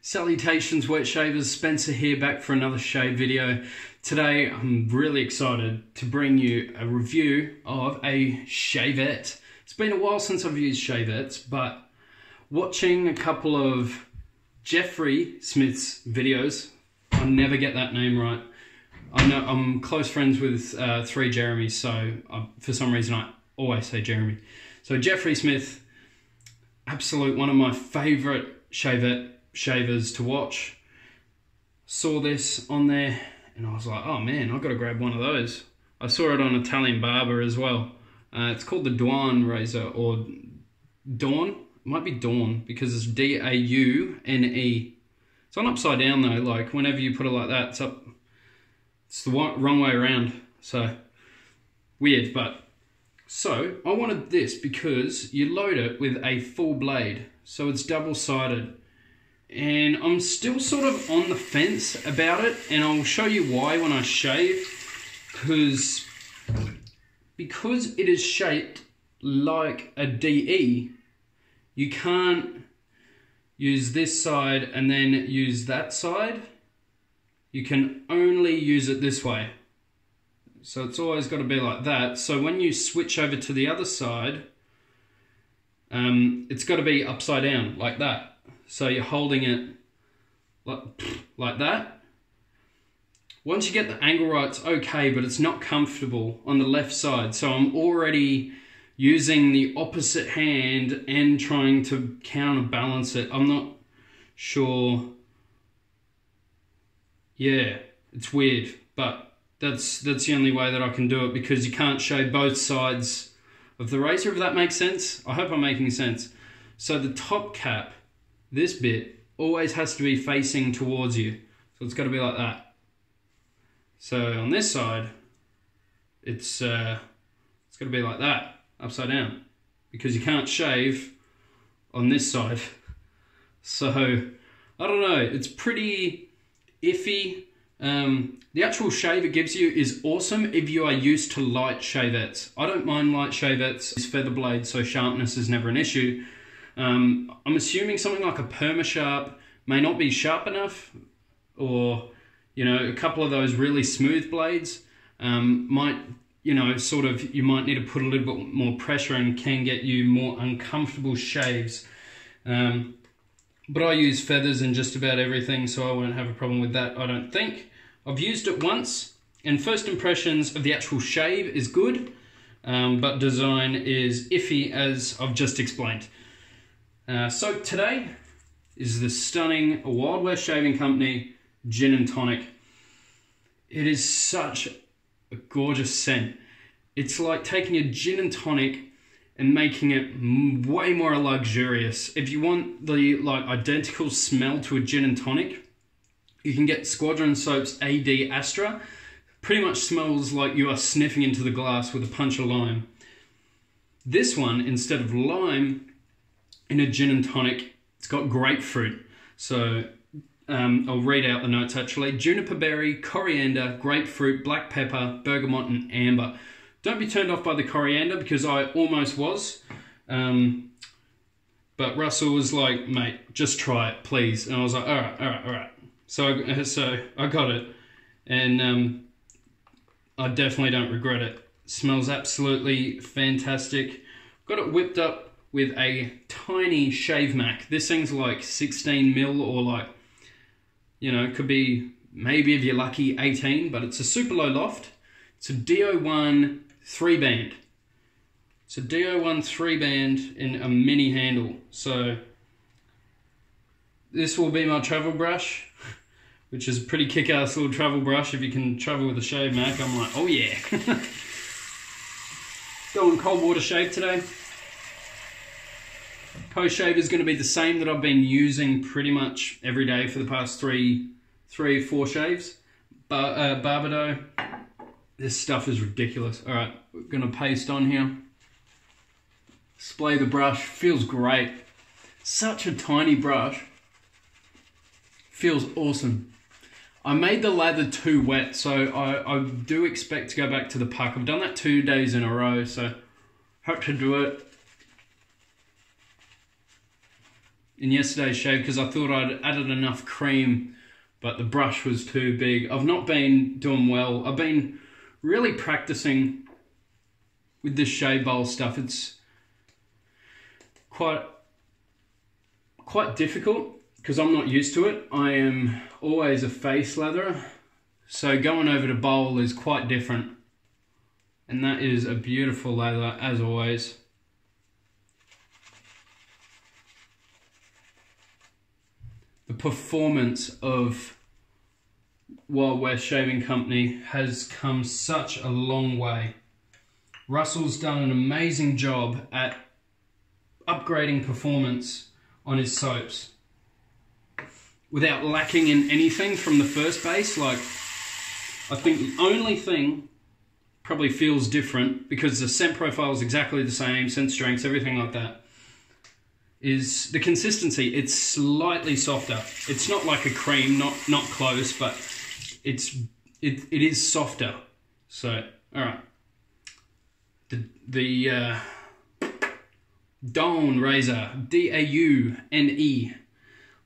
Salutations wet shavers, Spencer here back for another shave video. Today I'm really excited to bring you a review of a Shavette. It's been a while since I've used Shavettes, but watching a couple of Jeffrey Smith's videos, I never get that name right. I know I'm close friends with three Jeremys, so for some reason I always say Jeremy. So Jeffrey Smith, absolute one of my favourite Shavette shavers to watch. Saw this on there and I was like, oh man, I've got to grab one of those. I saw it on Italian Barber as well. It's called the Daune razor, or Daune. It might be Daune because it's D-A-U-N-E. It's on upside down though, like whenever you put it like that, it's up. It's the wrong way around, so weird. But so I wanted this because you load it with a full blade, so it's double-sided. And I'm still sort of on the fence about it, and I'll show you why when I shave. Because it is shaped like a DE, you can't use this side and then use that side. You can only use it this way. So it's always got to be like that. So when you switch over to the other side, it's got to be upside down, like that. So you're holding it like that. Once you get the angle right, it's okay, but it's not comfortable on the left side. So I'm already using the opposite hand and trying to counterbalance it. I'm not sure. Yeah, it's weird, but that's the only way that I can do it, because you can't shave both sides of the razor, if that makes sense. I hope I'm making sense. So the top cap, this bit, always has to be facing towards you. So it's got to be like that. So on this side, it's got to be like that, upside down, because you can't shave on this side. So I don't know, it's pretty iffy. The actual shave it gives you is awesome if you are used to light shavettes. I don't mind light shavettes. It's feather blade, so sharpness is never an issue. I'm assuming something like a Perma-Sharp may not be sharp enough, or, you know, a couple of those really smooth blades might, you know, sort of, you might need to put a little bit more pressure and can get you more uncomfortable shaves. But I use feathers in just about everything, so I won't have a problem with that, I don't think. I've used it once, and first impressions of the actual shave is good, but design is iffy, as I've just explained. So today is the stunning Wild West Shaving Company Gin and Tonic. It is such a gorgeous scent. It's like taking a gin and tonic and making it way more luxurious. If you want the identical smell to a gin and tonic, you can get Squadron Soap's AD Astra. Pretty much smells like you are sniffing into the glass with a punch of lime. This one, instead of lime, in a gin and tonic, it's got grapefruit. So I'll read out the notes actually. Juniper berry, coriander, grapefruit, black pepper, bergamot and amber. Don't be turned off by the coriander, because I almost was. But Russell was like, mate, just try it, please. And I was like, all right. So I got it. And I definitely don't regret it. Smells absolutely fantastic. Got it whipped up with a tiny shave Mac. This thing's like 16 mil, or like, you know, it could be, maybe if you're lucky, 18, but it's a super low loft. It's a DO1 3-band. It's a DO1 3-band in a mini handle. So this will be my travel brush, which is a pretty kick-ass little travel brush. If you can travel with a shave Mac, I'm like, oh yeah. Going cold water shave today. Post shave is going to be the same that I've been using pretty much every day for the past three or four shaves. Barbado, this stuff is ridiculous. All right, we're going to paste on here. Splay the brush, feels great. Such a tiny brush. Feels awesome. I made the lather too wet, so I do expect to go back to the puck. I've done that 2 days in a row, so hope to do it in yesterday's shave because I thought I'd added enough cream, but the brush was too big. I've not been doing well. I've been really practicing with this shave bowl stuff. It's quite difficult because I'm not used to it. I am always a face latherer, so going over to bowl is quite different. And that is a beautiful lather as always. The performance of Wild West Shaving Company has come such a long way. Russell's done an amazing job at upgrading performance on his soaps without lacking in anything from the first base. Like, I think the only thing probably feels different, because the scent profile is exactly the same, scent strengths, everything like that, is the consistency. It's slightly softer. It's not like a cream, not close, but it is softer. So, all right. The Daune razor, Daune.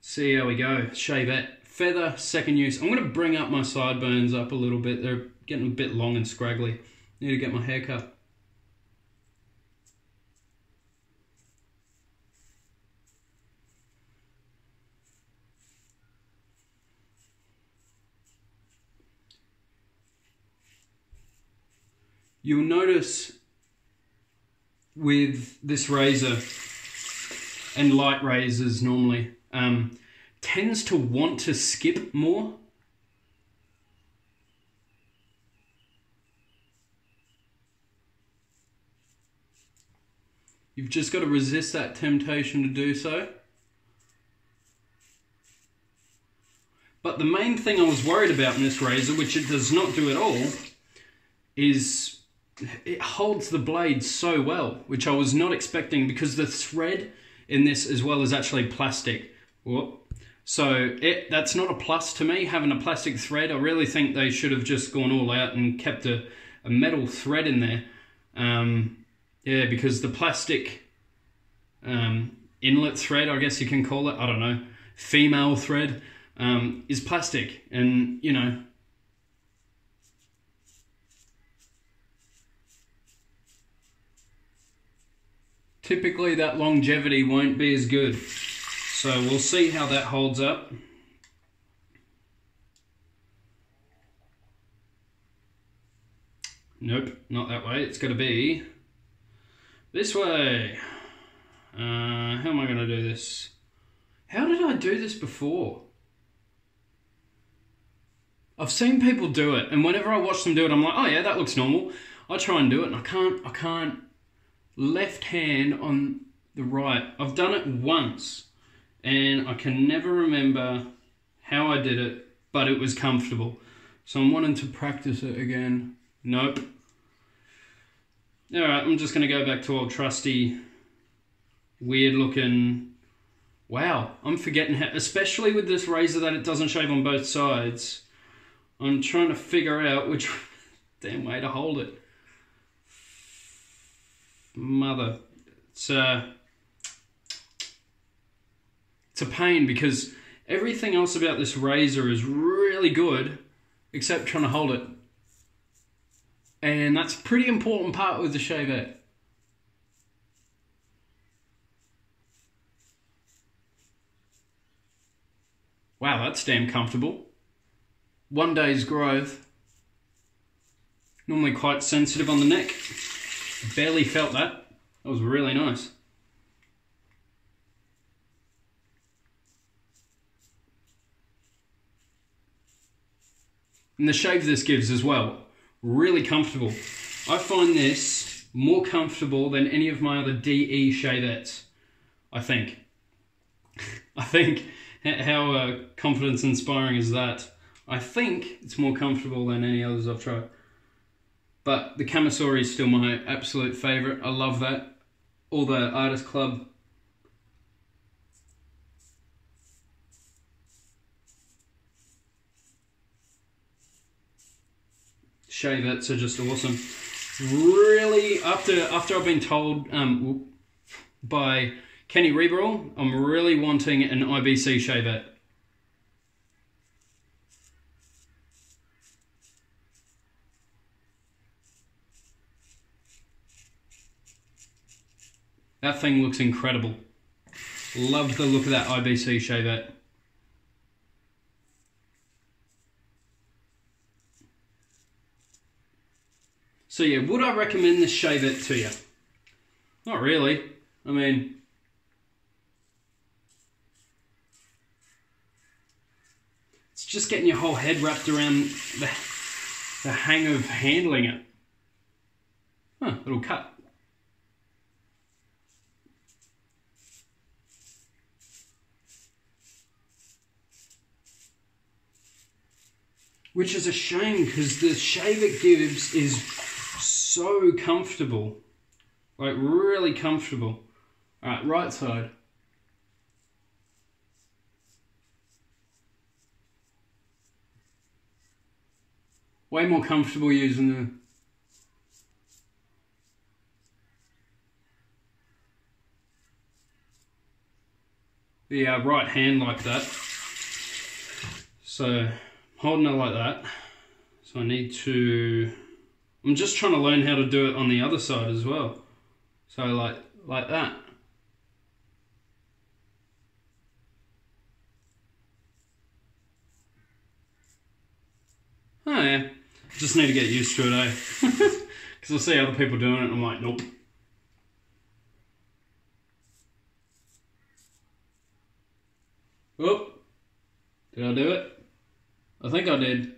See how we go. Shavette feather, second use. I'm going to bring up my sideburns up a little bit. They're getting a bit long and scraggly. Need to get my hair cut. You'll notice with this razor and light razors normally, tends to want to skip more. You've just got to resist that temptation to do so. But the main thing I was worried about in this razor, which it does not do at all, is it holds the blade so well, which I was not expecting, because the thread in this as well is actually plastic. Whoop. So that's not a plus to me, having a plastic thread. I really think they should have just gone all out and kept a metal thread in there. Yeah, because the plastic inlet thread, I guess you can call it, I don't know, female thread, is plastic. And, you know, typically that longevity won't be as good. So we'll see how that holds up. Nope, not that way. It's got to be this way. How am I going to do this? How did I do this before? I've seen people do it, and whenever I watch them do it, I'm like, oh yeah, that looks normal. I try and do it, and I can't. Left hand on the right. I've done it once, and I can never remember how I did it, but it was comfortable. So I'm wanting to practice it again. Nope. Alright, I'm just going to go back to old trusty, weird looking... Wow, I'm forgetting how... Especially with this razor that it doesn't shave on both sides. I'm trying to figure out which damn way to hold it. Mother. It's a pain, because everything else about this razor is really good, except trying to hold it. And that's a pretty important part with the Shavette. Wow, that's damn comfortable. One day's growth. Normally quite sensitive on the neck. Barely felt that. That was really nice. And the shave this gives as well, really comfortable. I find this more comfortable than any of my other DE shavettes, I think. I think, how confidence inspiring is that? I think it's more comfortable than any others I've tried. But the Camisori is still my absolute favourite. I love that. All the Artist Club. Shavettes are just awesome. Really, after I've been told by Kenny Rebrall, I'm really wanting an IBC Shavette. That thing looks incredible. Love the look of that IBC Shavette. So yeah, would I recommend this Shavette to you? Not really. I mean, it's just getting your whole head wrapped around the hang of handling it. Huh, little cut. Which is a shame, because the shave it gives is so comfortable. Like, really comfortable. Alright, right side. Way more comfortable using the right hand like that. So, holding it like that. So I need to... I'm just trying to learn how to do it on the other side as well. So like that. Oh yeah, just need to get used to it, eh? Because I see other people doing it and I'm like, nope. Oh, did I do it? I think I did.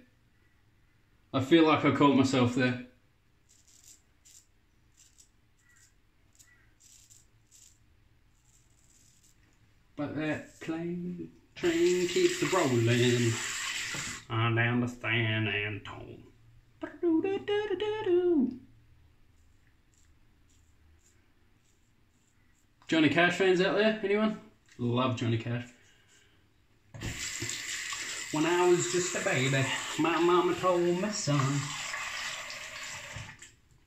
I feel like I caught myself there. But that train keeps rolling on down the San Antone. Johnny Cash fans out there? Anyone? Love Johnny Cash. When I was just a baby, my mama told me, son,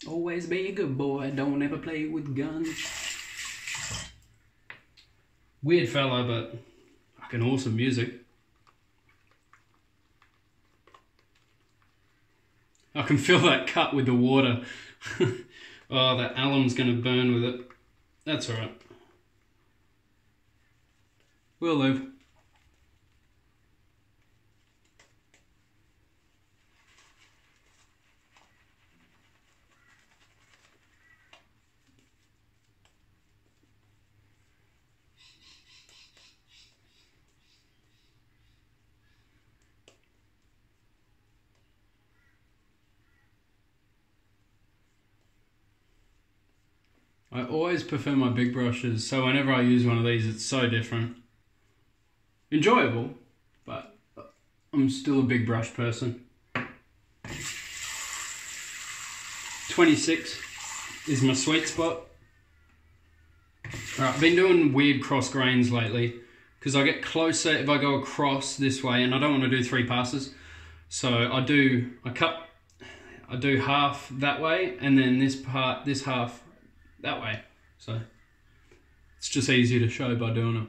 always be a good boy, don't ever play with guns. Weird fella, but fucking awesome music. I can feel that cut with the water. Oh, that alum's gonna burn with it. That's alright. We'll live. I always prefer my big brushes, so whenever I use one of these, it's so different. Enjoyable, but I'm still a big brush person. 26 is my sweet spot. Alright, I've been doing weird cross grains lately, because I get closer if I go across this way, and I don't want to do 3 passes. So I do half that way, and then this half that way. So it's just easier to show by doing it.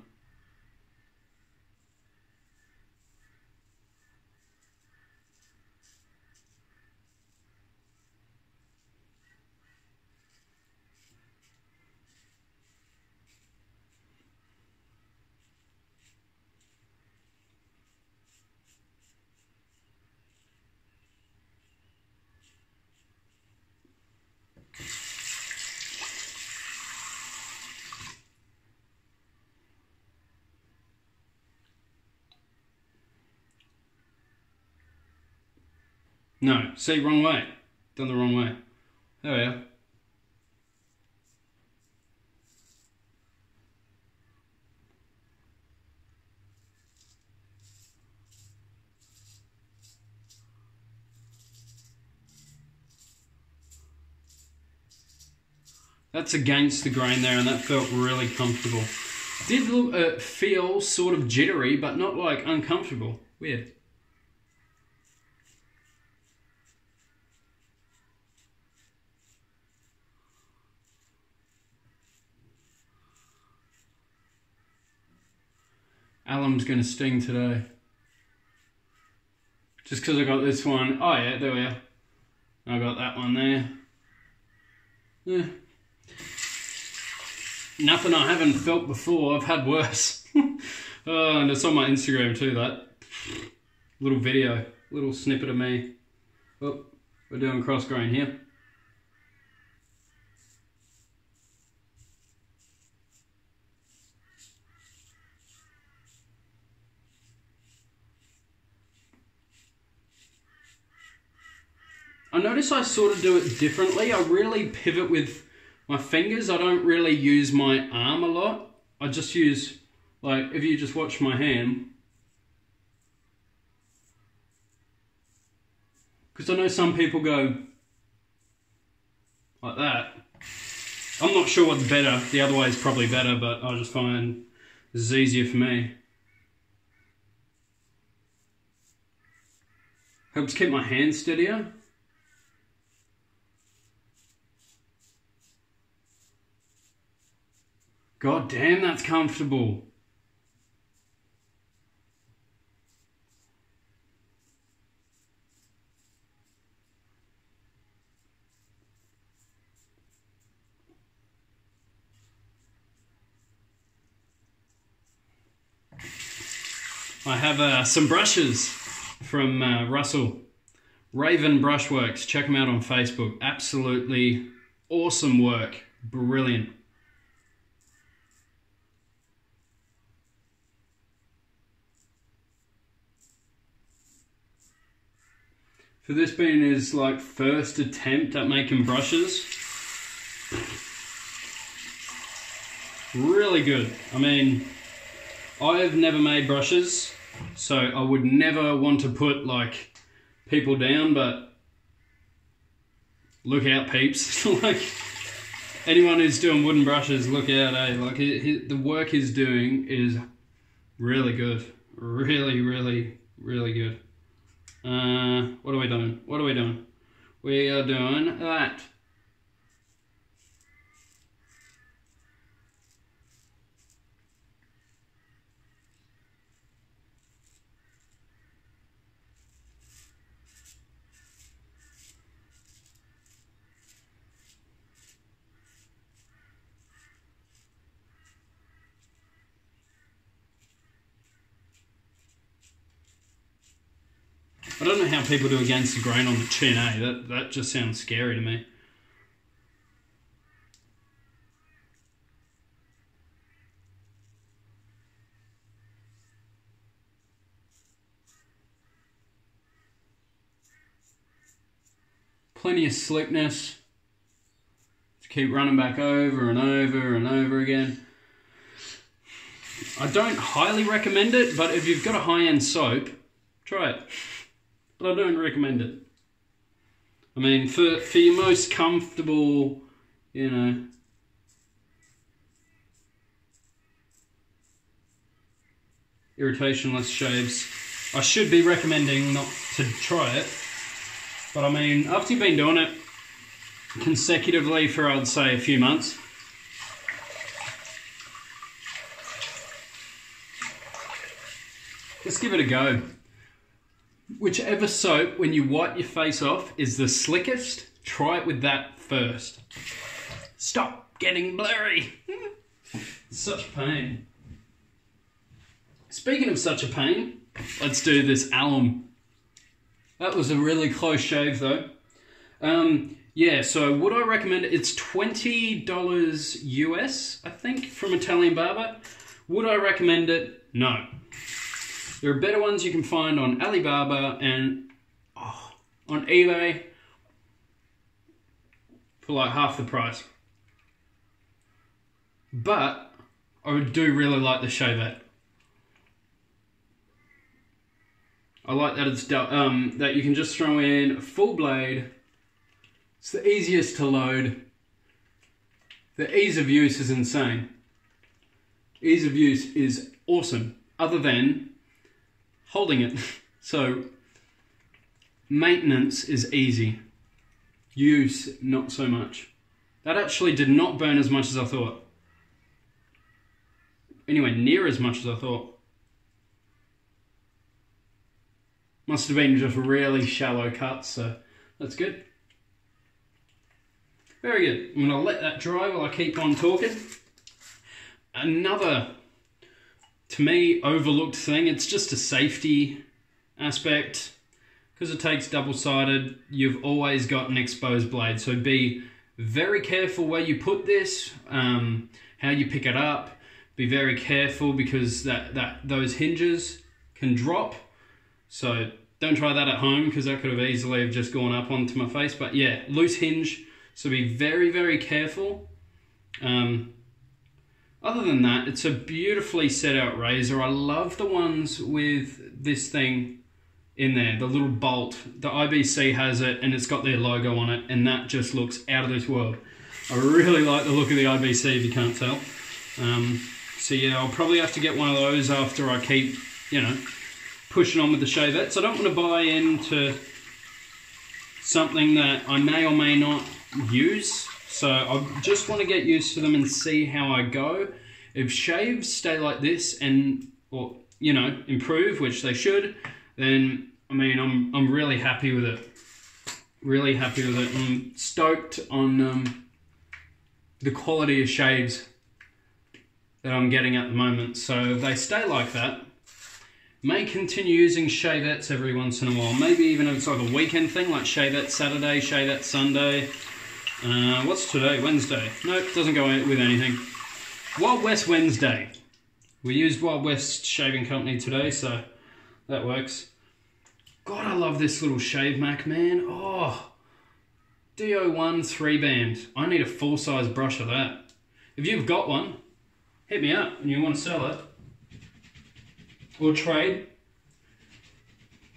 No, see, wrong way. Done the wrong way. There we are. That's against the grain there, and that felt really comfortable. Did feel sort of jittery, but not like uncomfortable. Weird. Alum's going to sting today. Just because I got this one. Oh yeah, there we are. I got that one there. Yeah. Nothing I haven't felt before. I've had worse. Oh, and it's on my Instagram too, that little video, little snippet of me. Oh, we're doing cross grain here. I notice I sort of do it differently. I really pivot with my fingers. I don't really use my arm a lot. I just use, like, if you just watch my hand. Because I know some people go like that. I'm not sure what's better. The other way is probably better, but I just find this is easier for me. Helps keep my hand steadier. God damn, that's comfortable. I have some brushes from Russell. Raven Brushworks. Check them out on Facebook. Absolutely awesome work. Brilliant. For this being his like first attempt at making brushes, really good. I mean, I have never made brushes, so I would never want to put like people down, but look out, peeps. Like anyone who's doing wooden brushes, look out, eh? Like the work he's doing is really good. Really, really, really good. What are we doing? What are we doing? We are doing that. I don't know how people do against the grain on the chin, eh? That just sounds scary to me. Plenty of slickness to keep running back over and over and over again. I don't highly recommend it, but if you've got a high-end soap, try it. But I don't recommend it. I mean, for your most comfortable, you know, irritationless shaves, I should be recommending not to try it. But I mean, after you've been doing it consecutively for, I'd say, a few months, just give it a go. Whichever soap, when you wipe your face off, is the slickest, try it with that first. Stop getting blurry. Such pain. Speaking of such a pain, let's do this alum. That was a really close shave though. Yeah, so would I recommend it? It's $20 US, I think, from Italian Barber. Would I recommend it? No. There are better ones you can find on Alibaba and on eBay for like half the price. But I do really like the Shavette. I like that it's that you can just throw in a full blade. It's the easiest to load. The ease of use is insane. Ease of use is awesome, other than holding it. So maintenance is easy. Use, not so much. That actually did not burn as much as I thought. Anyway, near as much as I thought. Must have been just really shallow cuts, so that's good. Very good. I'm going to let that dry while I keep on talking. Another, to me, overlooked thing, it's just a safety aspect. Because it takes double-sided, you've always got an exposed blade. So be very careful where you put this, how you pick it up. Be very careful because those hinges can drop. So don't try that at home because that could have easily have just gone up onto my face. But yeah, loose hinge. So be very, very careful. Other than that, it's a beautifully set out razor. I love the ones with this thing in there, the little bolt. The IBC has it and it's got their logo on it, and that just looks out of this world. I really like the look of the IBC if you can't tell. So yeah, I'll probably have to get one of those after I keep, you know, pushing on with the Shavette. So I don't want to buy into something that I may or may not use. So I just want to get used to them and see how I go. If shaves stay like this and, or, you know, improve, which they should, then, I mean, I'm really happy with it. Really happy with it. I'm stoked on the quality of shaves that I'm getting at the moment. So if they stay like that, may continue using Shavettes every once in a while. Maybe even if it's like a weekend thing, like Shavette Saturday, Shavette Sunday. What's today? Wednesday. Nope, doesn't go with anything. Wild West Wednesday. We used Wild West Shaving Company today, so that works. God, I love this little shave Mac, man. Oh, DO1 3-band. I need a full-size brush of that. If you've got one, hit me up and you want to sell it. Or trade.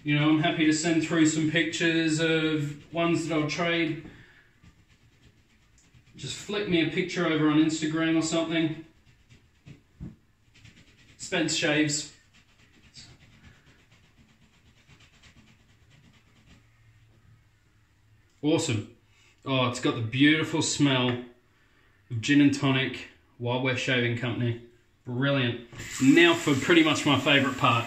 You know, I'm happy to send through some pictures of ones that I'll trade. Just flick me a picture over on Instagram or something. Spence Shaves. Awesome. Oh, it's got the beautiful smell of gin and tonic, Wild West Shaving Company. Brilliant. Now for pretty much my favourite part.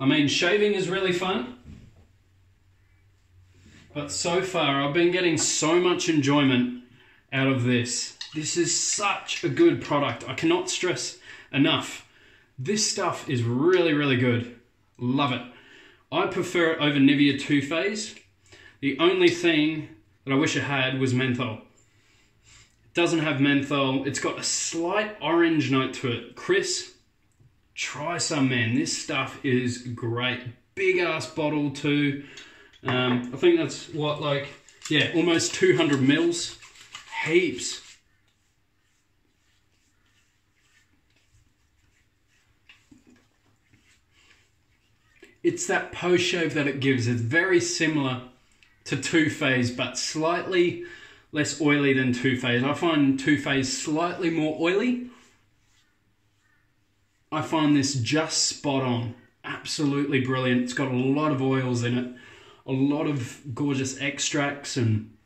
I mean, shaving is really fun, but so far I've been getting so much enjoyment out of this. This is such a good product. I cannot stress enough. This stuff is really, really good. Love it. I prefer it over Nivea Too Faced. The only thing that I wish it had was menthol. It doesn't have menthol. It's got a slight orange note to it. Chris, try some, man. This stuff is great. Big ass bottle too. I think that's what, like, yeah, almost 200 mils. Heaps. It's that post shave that it gives. It's very similar to Too Faced, but slightly less oily than Too Faced. I find Too Faced slightly more oily. I find this just spot on. Absolutely brilliant. It's got a lot of oils in it. A lot of gorgeous extracts, and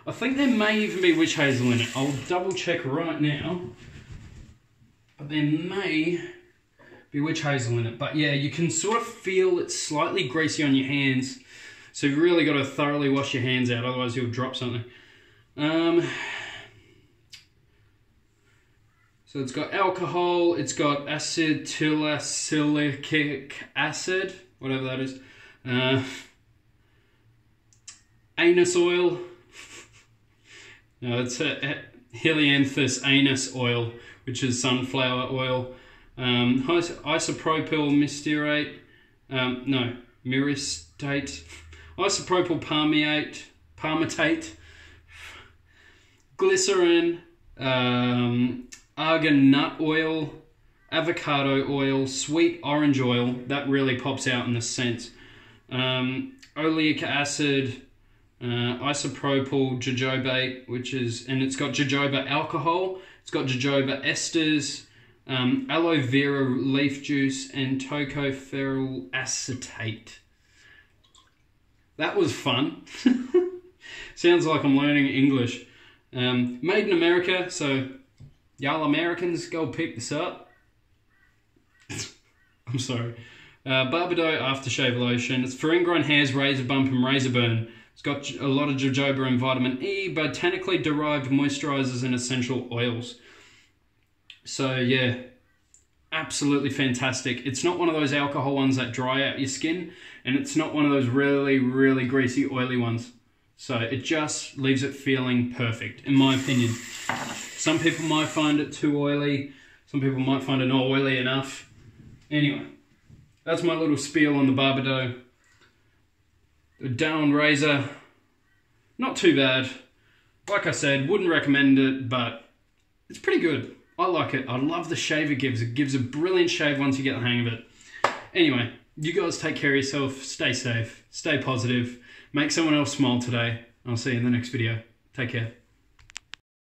I think there may even be witch hazel in it. I'll double check right now. But there may be witch hazel in it. But yeah, you can sort of feel it's slightly greasy on your hands. So you've really got to thoroughly wash your hands out, otherwise you'll drop something. So it's got alcohol, it's got acetylsalicylic acid, whatever that is. Anus oil. No, it's Helianthus anus oil, which is sunflower oil. Isopropyl myristate. Myristate. Isopropyl palmitate. Glycerin. Argan nut oil. Avocado oil. Sweet orange oil. That really pops out in the scent. Oleic acid. Isopropyl jojobate, which is, and it's got jojoba alcohol, it's got jojoba esters, aloe vera leaf juice, and tocopherol acetate. That was fun. Sounds like I'm learning English. Made in America, so y'all Americans go pick this up. I'm sorry. Barbado Aftershave Lotion. It's for ingrown hairs, razor bump and razor burn. It's got a lot of jojoba and vitamin E, botanically derived moisturizers and essential oils. So yeah, absolutely fantastic. It's not one of those alcohol ones that dry out your skin, and it's not one of those really, really greasy, oily ones. So it just leaves it feeling perfect, in my opinion. Some people might find it too oily. Some people might find it not oily enough. Anyway, that's my little spiel on the Barbado. The Daune razor, not too bad. Like I said, wouldn't recommend it, but it's pretty good. I like it. I love the shave it gives. It gives a brilliant shave once you get the hang of it. Anyway, you guys take care of yourself. Stay safe. Stay positive. Make someone else smile today. I'll see you in the next video. Take care.